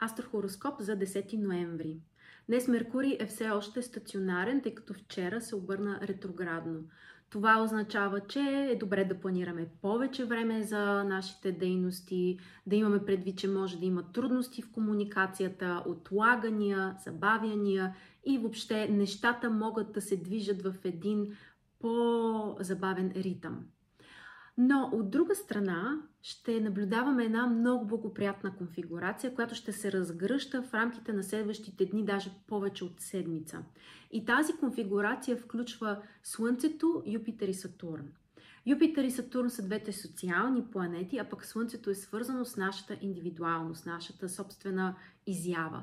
Астрохороскоп за 10 ноември. Днес Меркурий е все още стационарен, тъй като вчера се обърна ретроградно. Това означава, че е добре да планираме повече време за нашите дейности, да имаме предвид, че може да има трудности в комуникацията, отлагания, забавяния и въобще нещата могат да се движат в един по-забавен ритъм. Но от друга страна ще наблюдаваме една много благоприятна конфигурация, която ще се разгръща в рамките на следващите дни, даже повече от седмица. И тази конфигурация включва Слънцето, Юпитер и Сатурн. Юпитер и Сатурн са двете социални планети, а пък Слънцето е свързано с нашата индивидуалност, нашата собствена изява.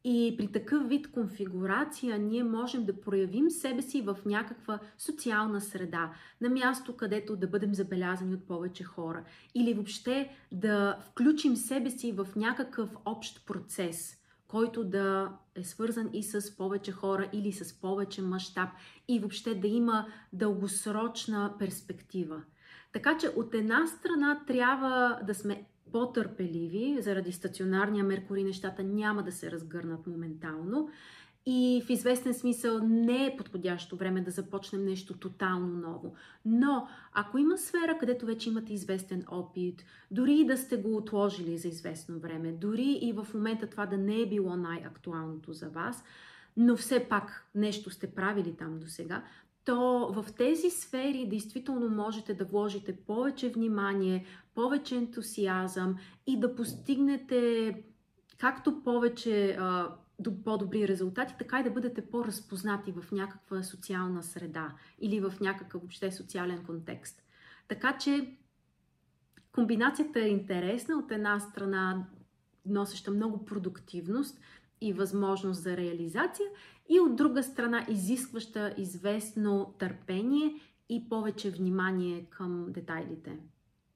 И при такъв вид конфигурация ние можем да проявим себе си в някаква социална среда, на място, където да бъдем забелязани от повече хора. Или въобще да включим себе си в някакъв общ процес, който да е свързан и с повече хора или с повече мащаб и въобще да има дългосрочна перспектива. Така че от една страна трябва да сме по-търпеливи, заради стационарния Меркурий нещата няма да се разгърнат моментално и в известен смисъл не е подходящо време да започнем нещо тотално ново. Но ако има сфера, където вече имате известен опит, дори и да сте го отложили за известно време, дори и в момента това да не е било най-актуалното за вас, но все пак нещо сте правили там досега, то в тези сфери действително можете да вложите повече внимание, повече ентусиазъм и да постигнете както повече по-добри резултати, така и да бъдете по-разпознати в някаква социална среда или в някакъв въобще социален контекст. Така че комбинацията е интересна, от една страна носеща много продуктивност и възможност за реализация, и от друга страна изискваща известно търпение и повече внимание към детайлите.